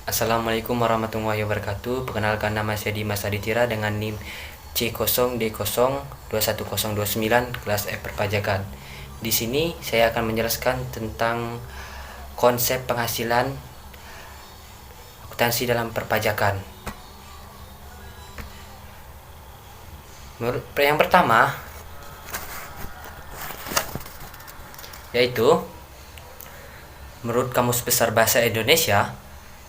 Assalamualaikum warahmatullahi wabarakatuh. Perkenalkan, nama saya Dimas Aditira dengan NIM C0D0 21029 kelas F perpajakan. Di sini saya akan menjelaskan tentang konsep penghasilan akuntansi dalam perpajakan. Yang pertama yaitu menurut Kamus Besar Bahasa Indonesia,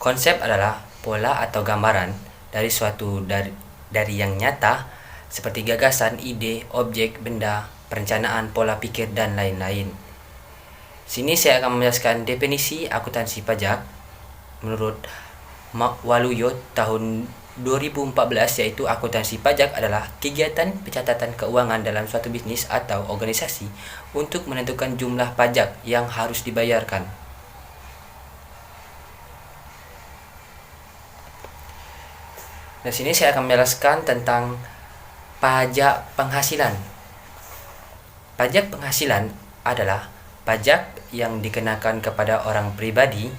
konsep adalah pola atau gambaran dari yang nyata seperti gagasan, ide, objek, benda, perencanaan, pola pikir, dan lain-lain. Sini saya akan menjelaskan definisi akuntansi pajak menurut Waluyo tahun 2014, yaitu akuntansi pajak adalah kegiatan pencatatan keuangan dalam suatu bisnis atau organisasi untuk menentukan jumlah pajak yang harus dibayarkan. Di sini saya akan menjelaskan tentang pajak penghasilan. Pajak penghasilan adalah pajak yang dikenakan kepada orang pribadi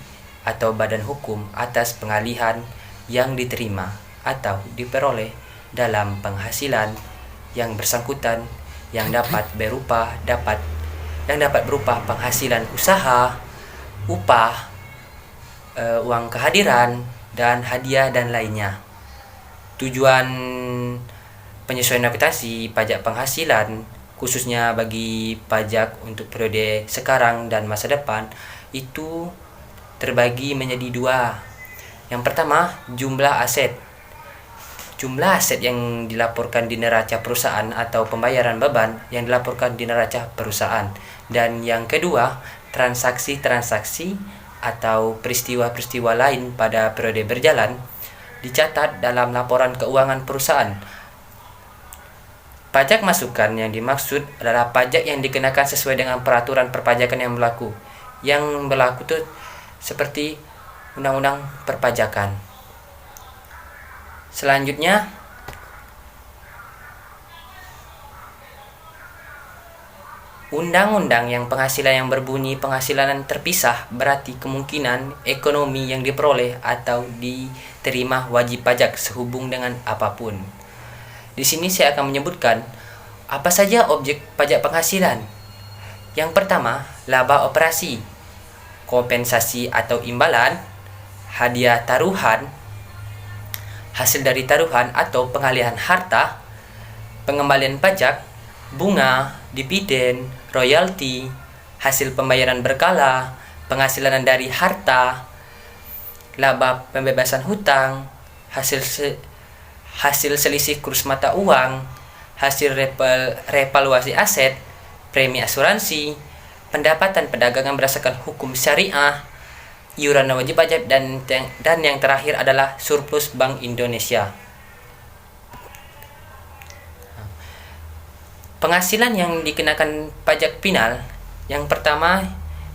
atau badan hukum atas pengalihan yang diterima atau diperoleh dalam penghasilan yang bersangkutan yang dapat berupa penghasilan usaha, upah, uang kehadiran, dan hadiah dan lainnya. Tujuan penyesuaian akuntansi pajak penghasilan khususnya bagi pajak untuk periode sekarang dan masa depan itu terbagi menjadi dua. Yang pertama, jumlah aset. Jumlah aset yang dilaporkan di neraca perusahaan atau pembayaran beban yang dilaporkan di neraca perusahaan. Dan yang kedua, transaksi-transaksi atau peristiwa-peristiwa lain pada periode berjalan dicatat dalam laporan keuangan perusahaan. Pajak masukan yang dimaksud adalah pajak yang dikenakan sesuai dengan peraturan perpajakan yang berlaku. Yang berlaku itu seperti Undang-Undang Perpajakan. Selanjutnya, undang-undang yang penghasilan yang berbunyi penghasilan terpisah berarti kemungkinan ekonomi yang diperoleh atau diterima wajib pajak sehubung dengan apapun. Di sini saya akan menyebutkan apa saja objek pajak penghasilan. Yang pertama, laba operasi, kompensasi atau imbalan, hadiah taruhan, hasil dari taruhan atau pengalihan harta, pengembalian pajak, bunga, dividen, royalti, hasil pembayaran berkala, penghasilan dari harta, laba pembebasan hutang, hasil selisih kurs mata uang, hasil revaluasi aset, premi asuransi, pendapatan perdagangan berdasarkan hukum syariah, iuran wajib pajak, dan yang terakhir adalah surplus Bank Indonesia. Penghasilan yang dikenakan pajak final yang pertama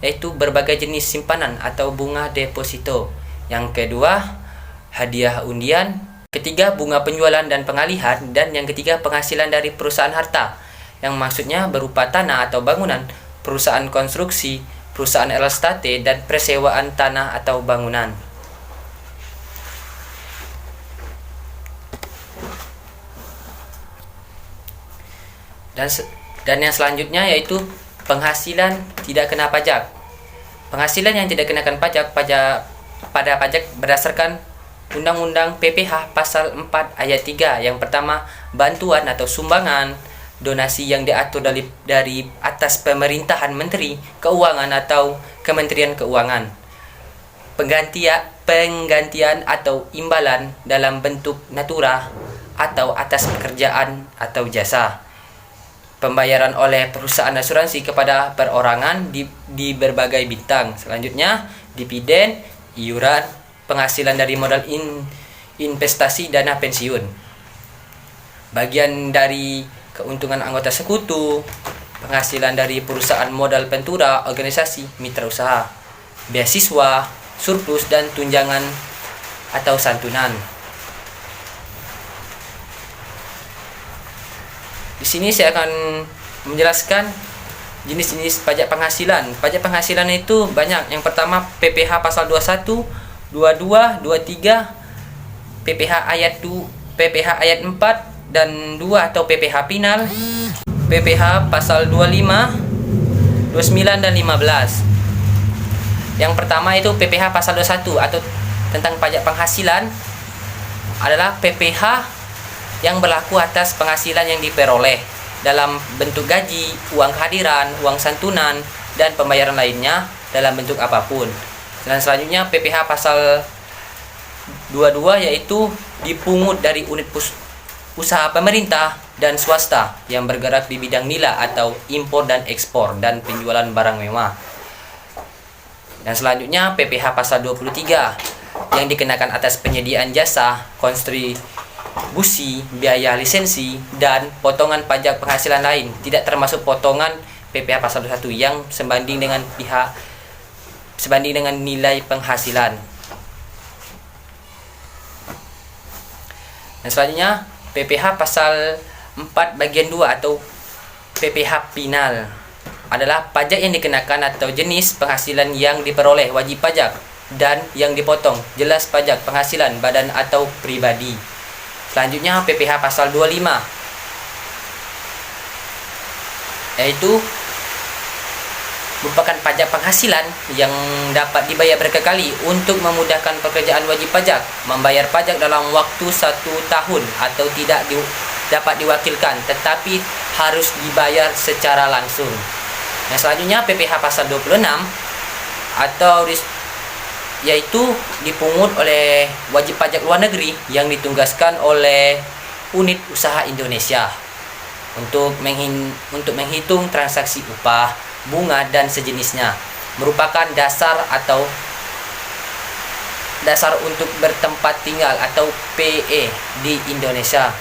yaitu berbagai jenis simpanan atau bunga deposito. Yang kedua, hadiah undian. Ketiga, bunga penjualan dan pengalihan. Dan yang ketiga, penghasilan dari perusahaan harta, yang maksudnya berupa tanah atau bangunan, perusahaan konstruksi, perusahaan real estate, dan persewaan tanah atau bangunan. Dan yang selanjutnya yaitu penghasilan tidak kena pajak. Penghasilan yang tidak kenakan pajak pada pajak berdasarkan Undang-Undang PPH Pasal 4 Ayat 3. Yang pertama, bantuan atau sumbangan, donasi yang diatur dari atas pemerintahan Menteri Keuangan atau Kementerian Keuangan. Penggantian atau imbalan dalam bentuk natura atau atas pekerjaan atau jasa. Pembayaran oleh perusahaan asuransi kepada perorangan di berbagai bidang. Selanjutnya, dividen, iuran, penghasilan dari modal investasi dana pensiun, bagian dari keuntungan anggota sekutu, penghasilan dari perusahaan modal ventura, organisasi, mitra usaha, beasiswa, surplus, dan tunjangan atau santunan. Di sini saya akan menjelaskan jenis-jenis pajak penghasilan. Pajak penghasilan itu banyak. Yang pertama, PPH pasal 21 22, 23, PPH ayat 4 dan 2 atau PPH final, PPH pasal 25, 29 dan 15. Yang pertama itu PPH pasal 21 atau tentang pajak penghasilan adalah PPH yang berlaku atas penghasilan yang diperoleh dalam bentuk gaji, uang kehadiran, uang santunan, dan pembayaran lainnya dalam bentuk apapun. Dan selanjutnya PPH pasal 22 yaitu dipungut dari unit usaha pemerintah dan swasta yang bergerak di bidang nilai atau impor dan ekspor dan penjualan barang mewah. Dan selanjutnya PPH pasal 23 yang dikenakan atas penyediaan jasa, kontribusi, biaya lisensi, dan potongan pajak penghasilan lain, tidak termasuk potongan PPH pasal 21 yang sebanding dengan nilai penghasilan. Dan selanjutnya PPH pasal 4 bagian 2 atau PPH final adalah pajak yang dikenakan atau jenis penghasilan yang diperoleh wajib pajak dan yang dipotong jelas pajak penghasilan badan atau pribadi. Selanjutnya PPH pasal 25 yaitu merupakan pajak penghasilan yang dapat dibayar berkali-kali untuk memudahkan pekerjaan wajib pajak membayar pajak dalam waktu 1 tahun atau tidak dapat diwakilkan tetapi harus dibayar secara langsung. Yang selanjutnya PPH pasal 26 atau yaitu dipungut oleh wajib pajak luar negeri yang ditugaskan oleh unit usaha Indonesia untuk menghitung transaksi upah, bunga, dan sejenisnya, merupakan dasar untuk bertempat tinggal atau PE di Indonesia.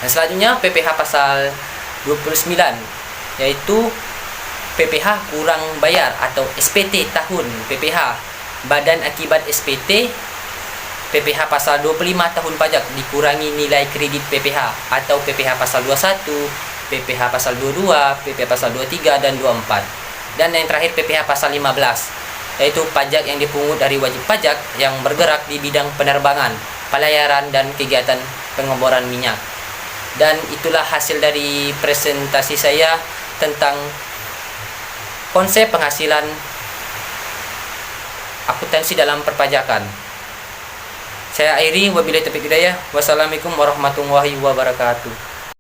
Dan selanjutnya PPH pasal 29 yaitu PPH kurang bayar atau SPT tahun PPH badan akibat SPT, PPH pasal 25 tahun pajak dikurangi nilai kredit PPH atau PPH pasal 21, PPH pasal 22, PPH pasal 23 dan 24. Dan yang terakhir PPH pasal 15 yaitu pajak yang dipungut dari wajib pajak yang bergerak di bidang penerbangan, pelayaran, dan kegiatan pengeboran minyak. Dan itulah hasil dari presentasi saya tentang konsep penghasilan akuntansi dalam perpajakan. Saya akhiri, wabillahi taufiq hidayah. Wassalamualaikum warahmatullahi wabarakatuh.